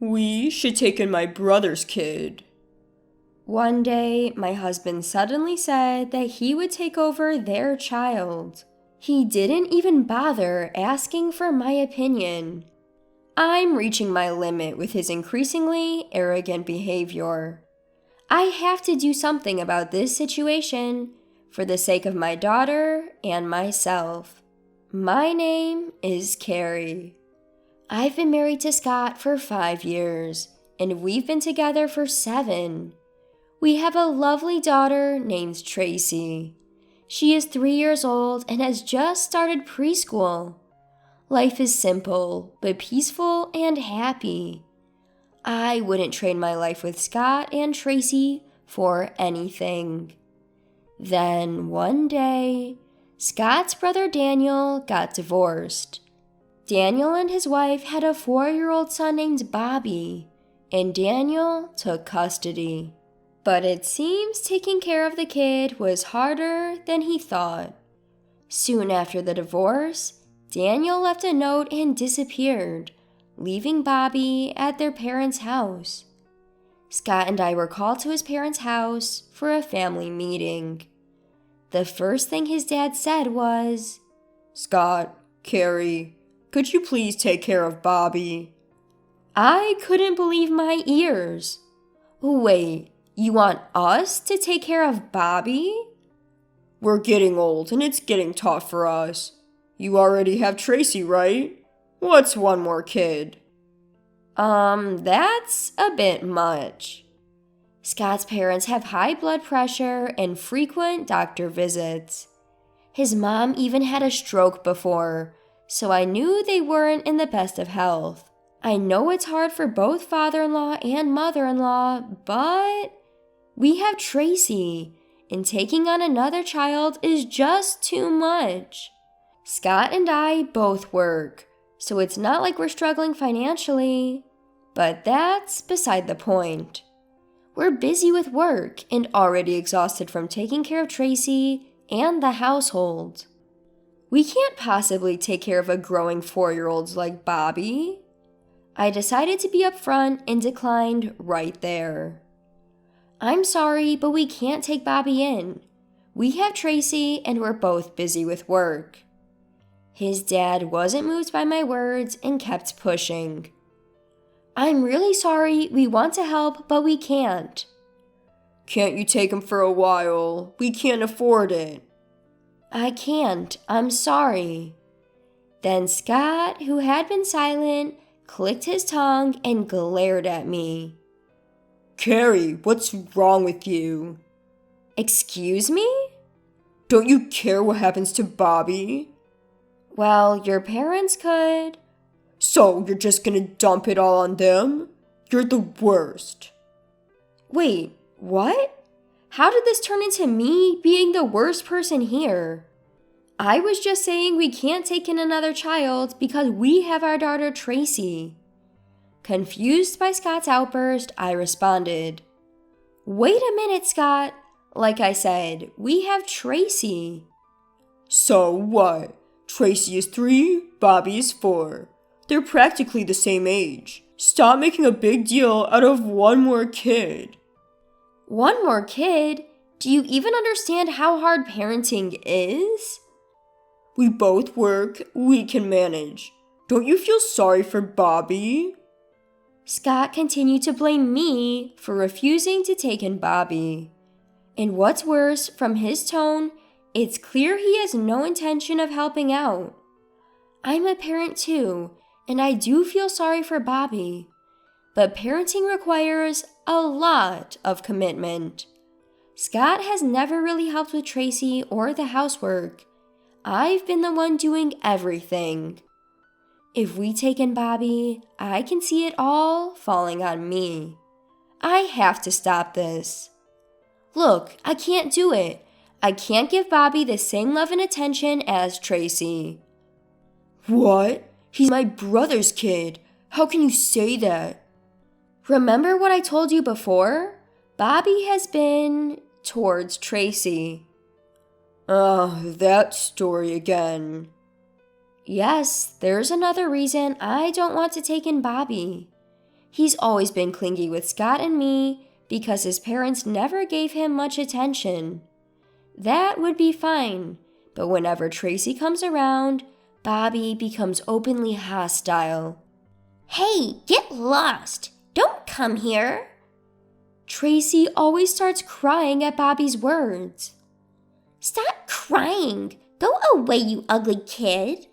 We should take in my brother's kid. One day, my husband suddenly said that he would take over their child. He didn't even bother asking for my opinion. I'm reaching my limit with his increasingly arrogant behavior. I have to do something about this situation for the sake of my daughter and myself. My name is Carrie. I've been married to Scott for 5 years, and we've been together for 7. We have a lovely daughter named Tracy. She is 3 years old and has just started preschool. Life is simple, but peaceful and happy. I wouldn't trade my life with Scott and Tracy for anything. Then one day, Scott's brother Daniel got divorced. Daniel and his wife had a 4-year-old son named Bobby, and Daniel took custody. But it seems taking care of the kid was harder than he thought. Soon after the divorce, Daniel left a note and disappeared, leaving Bobby at their parents' house. Scott and I were called to his parents' house for a family meeting. The first thing his dad said was, Scott, Carrie, could you please take care of Bobby? I couldn't believe my ears. Wait, you want us to take care of Bobby? We're getting old and it's getting tough for us. You already have Tracy, right? What's one more kid? That's a bit much. Scott's parents have high blood pressure and frequent doctor visits. His mom even had a stroke before, so I knew they weren't in the best of health. I know it's hard for both father-in-law and mother-in-law, but we have Tracy, and taking on another child is just too much. Scott and I both work, so it's not like we're struggling financially, but that's beside the point. We're busy with work and already exhausted from taking care of Tracy and the household. We can't possibly take care of a growing 4-year-old like Bobby. I decided to be upfront and declined right there. I'm sorry, but we can't take Bobby in. We have Tracy and we're both busy with work. His dad wasn't moved by my words and kept pushing. I'm really sorry, we want to help, but we can't. Can't you take him for a while? We can't afford it. I can't, I'm sorry. Then Scott, who had been silent, clicked his tongue and glared at me. Carrie, what's wrong with you? Excuse me? Don't you care what happens to Bobby? Well, your parents could. So you're just gonna dump it all on them? You're the worst. Wait, what? How did this turn into me being the worst person here? I was just saying we can't take in another child because we have our daughter Tracy. Confused by Scott's outburst, I responded, Wait a minute, Scott. Like I said, we have Tracy. So what? Tracy is 3, Bobby is 4. They're practically the same age. Stop making a big deal out of one more kid. One more kid? Do you even understand how hard parenting is? We both work, we can manage. Don't you feel sorry for Bobby? Scott continued to blame me for refusing to take in Bobby. And what's worse, from his tone, it's clear he has no intention of helping out. I'm a parent too, and I do feel sorry for Bobby. But parenting requires a lot of commitment. Scott has never really helped with Tracy or the housework. I've been the one doing everything. If we take in Bobby, I can see it all falling on me. I have to stop this. Look, I can't do it. I can't give Bobby the same love and attention as Tracy. What? He's my brother's kid. How can you say that? Remember what I told you before? Bobby has been towards Tracy. That story again. Yes, there's another reason I don't want to take in Bobby. He's always been clingy with Scott and me because his parents never gave him much attention. That would be fine, but whenever Tracy comes around, Bobby becomes openly hostile. Hey, get lost! Don't come here! Tracy always starts crying at Bobby's words. Stop crying! Go away, you ugly kid!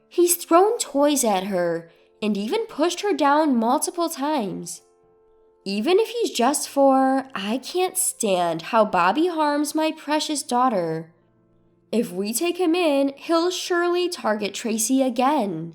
He's thrown toys at her and even pushed her down multiple times. Even if he's just 4, I can't stand how Bobby harms my precious daughter. If we take him in, he'll surely target Tracy again.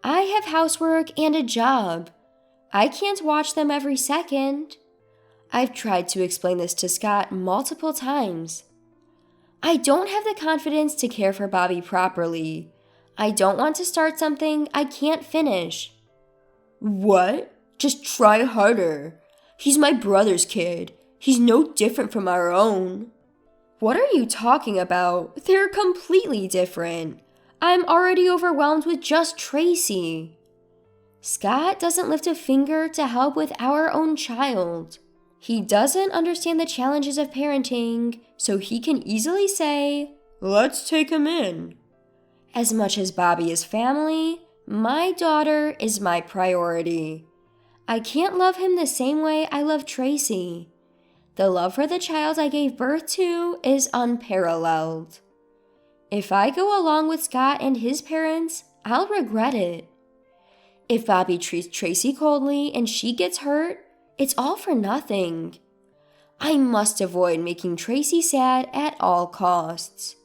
I have housework and a job. I can't watch them every second. I've tried to explain this to Scott multiple times. I don't have the confidence to care for Bobby properly. I don't want to start something I can't finish. What? Just try harder. He's my brother's kid. He's no different from our own. What are you talking about? They're completely different. I'm already overwhelmed with just Tracy. Scott doesn't lift a finger to help with our own child. He doesn't understand the challenges of parenting, so he can easily say, "Let's take him in." As much as Bobby is family, my daughter is my priority. I can't love him the same way I love Tracy. The love for the child I gave birth to is unparalleled. If I go along with Scott and his parents, I'll regret it. If Bobby treats Tracy coldly and she gets hurt, it's all for nothing. I must avoid making Tracy sad at all costs.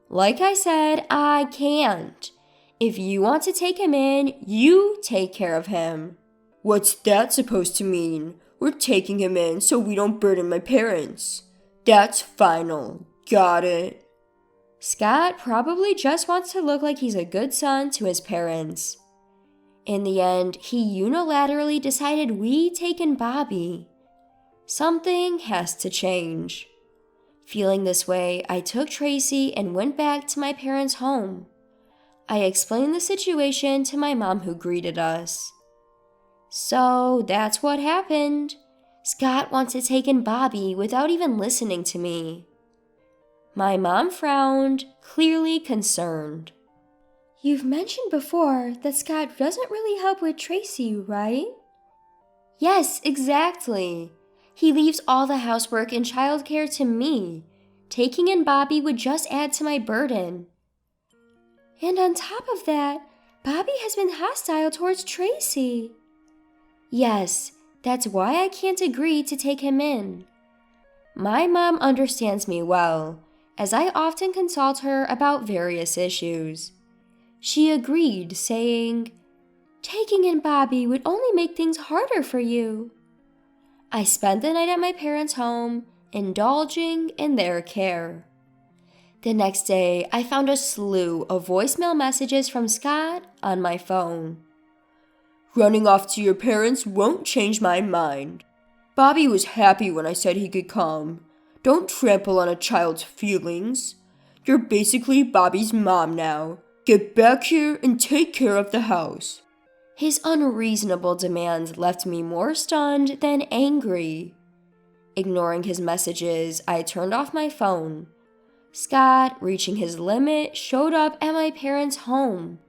Like I said, I can't. If you want to take him in, you take care of him. What's that supposed to mean? We're taking him in so we don't burden my parents. That's final. Got it? Scott probably just wants to look like he's a good son to his parents. In the end, he unilaterally decided we take in Bobby. Something has to change. Feeling this way, I took Tracy and went back to my parents' home. I explained the situation to my mom who greeted us. So that's what happened. Scott wants to take in Bobby without even listening to me. My mom frowned, clearly concerned. You've mentioned before that Scott doesn't really help with Tracy, right? Yes, exactly. He leaves all the housework and childcare to me. Taking in Bobby would just add to my burden. And on top of that, Bobby has been hostile towards Tracy. Yes, that's why I can't agree to take him in. My mom understands me well, as I often consult her about various issues. She agreed, saying, "Taking in Bobby would only make things harder for you." I spent the night at my parents' home, indulging in their care. The next day, I found a slew of voicemail messages from Scott on my phone. Running off to your parents won't change my mind. Bobby was happy when I said he could come. Don't trample on a child's feelings. You're basically Bobby's mom now. Get back here and take care of the house. His unreasonable demands left me more stunned than angry. Ignoring his messages, I turned off my phone. Scott, reaching his limit, showed up at my parents' home.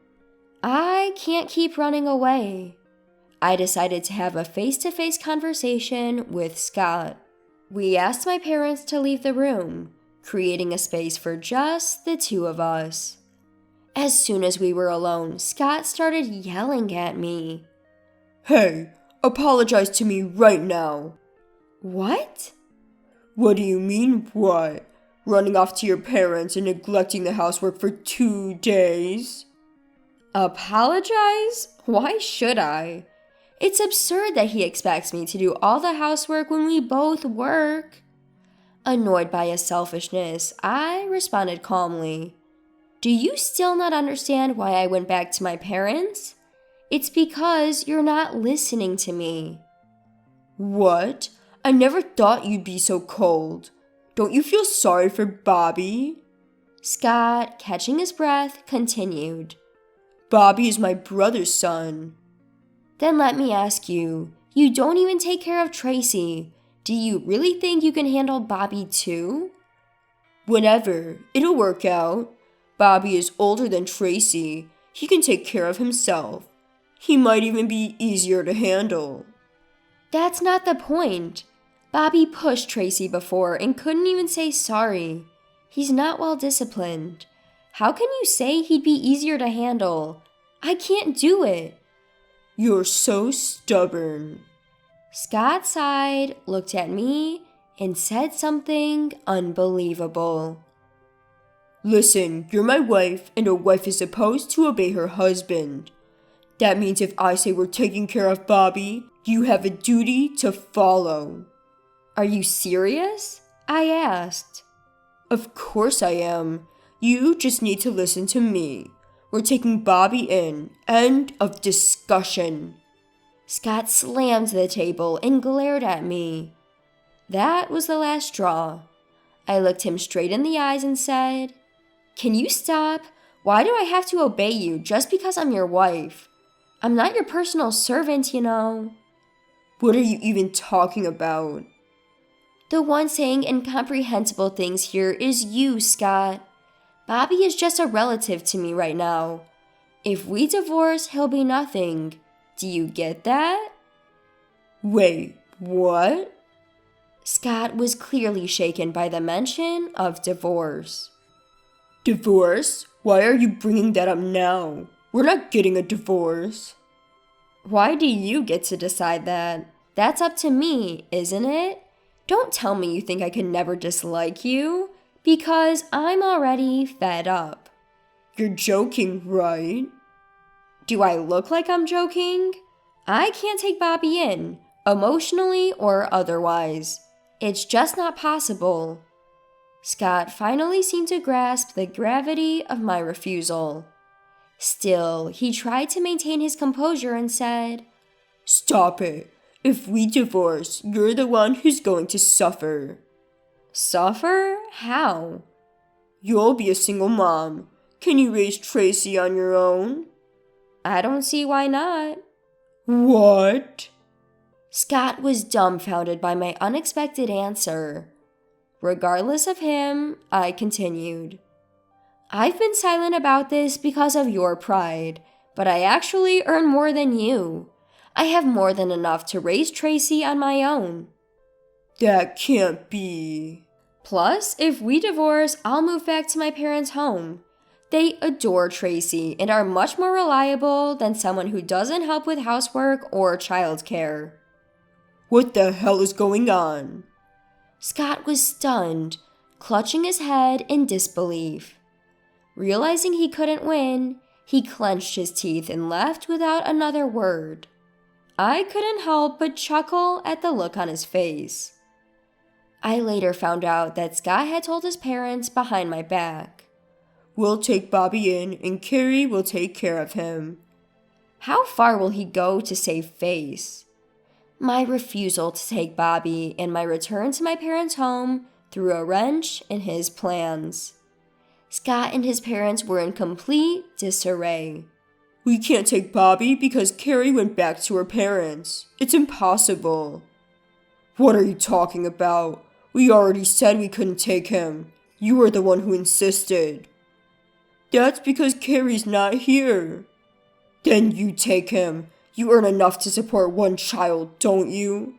I can't keep running away. I decided to have a face-to-face conversation with Scott. We asked my parents to leave the room, creating a space for just the two of us. As soon as we were alone, Scott started yelling at me. Hey, apologize to me right now. What? What do you mean, what? Running off to your parents and neglecting the housework for 2 days? Apologize? Why should I? It's absurd that he expects me to do all the housework when we both work. Annoyed by his selfishness, I responded calmly. Do you still not understand why I went back to my parents? It's because you're not listening to me. What? I never thought you'd be so cold. Don't you feel sorry for Bobby? Scott, catching his breath, continued. Bobby is my brother's son. Then let me ask you, you don't even take care of Tracy. Do you really think you can handle Bobby too? Whenever, it'll work out. Bobby is older than Tracy. He can take care of himself. He might even be easier to handle. That's not the point. Bobby pushed Tracy before and couldn't even say sorry. He's not well disciplined. How can you say he'd be easier to handle? I can't do it. You're so stubborn. Scott sighed, looked at me, and said something unbelievable. Listen, you're my wife, and a wife is supposed to obey her husband. That means if I say we're taking care of Bobby, you have a duty to follow. Are you serious? I asked. Of course I am. You just need to listen to me. We're taking Bobby in. End of discussion. Scott slammed the table and glared at me. That was the last straw. I looked him straight in the eyes and said, "Can you stop? Why do I have to obey you just because I'm your wife? I'm not your personal servant, you know." What are you even talking about? The one saying incomprehensible things here is you, Scott. Bobby is just a relative to me right now. If we divorce, he'll be nothing. Do you get that? Wait, what? Scott was clearly shaken by the mention of divorce. Divorce? Why are you bringing that up now? We're not getting a divorce. Why do you get to decide that? That's up to me, isn't it? Don't tell me you think I could never dislike you, because I'm already fed up. You're joking, right? Do I look like I'm joking? I can't take Bobby in, emotionally or otherwise. It's just not possible. Scott finally seemed to grasp the gravity of my refusal. Still, he tried to maintain his composure and said, "Stop it. If we divorce, you're the one who's going to suffer." Suffer? How? You'll be a single mom. Can you raise Tracy on your own? I don't see why not. What? Scott was dumbfounded by my unexpected answer. Regardless of him, I continued. I've been silent about this because of your pride, but I actually earn more than you. I have more than enough to raise Tracy on my own. That can't be. Plus, if we divorce, I'll move back to my parents' home. They adore Tracy and are much more reliable than someone who doesn't help with housework or childcare. What the hell is going on? Scott was stunned, clutching his head in disbelief. Realizing he couldn't win, he clenched his teeth and left without another word. I couldn't help but chuckle at the look on his face. I later found out that Scott had told his parents behind my back. We'll take Bobby in and Carrie will take care of him. How far will he go to save face? My refusal to take Bobby and my return to my parents' home threw a wrench in his plans. Scott and his parents were in complete disarray. We can't take Bobby because Carrie went back to her parents. It's impossible. What are you talking about? We already said we couldn't take him. You were the one who insisted. That's because Carrie's not here. Then you take him. You earn enough to support one child, don't you?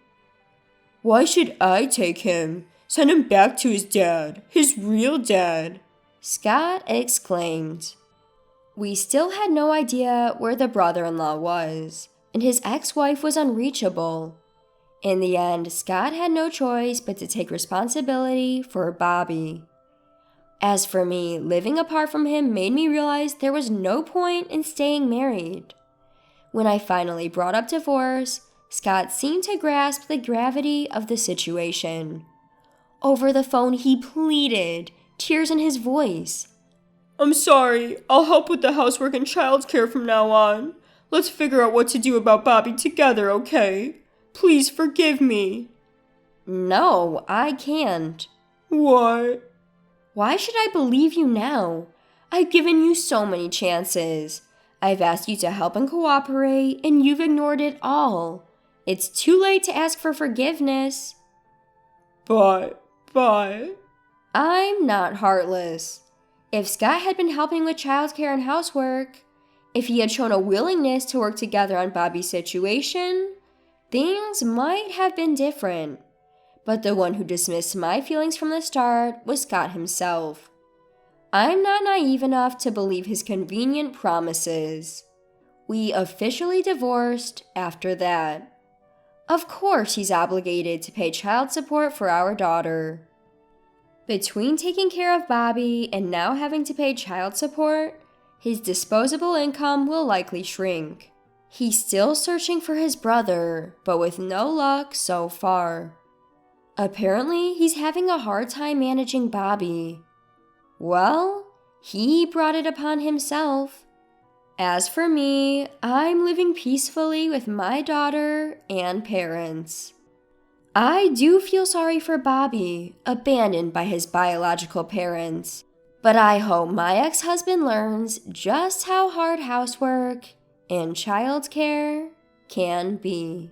Why should I take him? Send him back to his dad, his real dad. Scott exclaimed. We still had no idea where the brother-in-law was, and his ex-wife was unreachable. In the end, Scott had no choice but to take responsibility for Bobby. As for me, living apart from him made me realize there was no point in staying married. When I finally brought up divorce, Scott seemed to grasp the gravity of the situation. Over the phone, he pleaded, tears in his voice. I'm sorry. I'll help with the housework and childcare from now on. Let's figure out what to do about Bobby together, okay? Please forgive me. No, I can't. What? Why should I believe you now? I've given you so many chances. I've asked you to help and cooperate, and you've ignored it all. It's too late to ask for forgiveness. But. I'm not heartless. If Scott had been helping with childcare and housework, if he had shown a willingness to work together on Bobby's situation, things might have been different. But the one who dismissed my feelings from the start was Scott himself. I'm not naive enough to believe his convenient promises. We officially divorced after that. Of course he's obligated to pay child support for our daughter. Between taking care of Bobby and now having to pay child support, his disposable income will likely shrink. He's still searching for his brother, but with no luck so far. Apparently, he's having a hard time managing Bobby. Well, he brought it upon himself. As for me, I'm living peacefully with my daughter and parents. I do feel sorry for Bobby, abandoned by his biological parents, but I hope my ex-husband learns just how hard housework and childcare can be.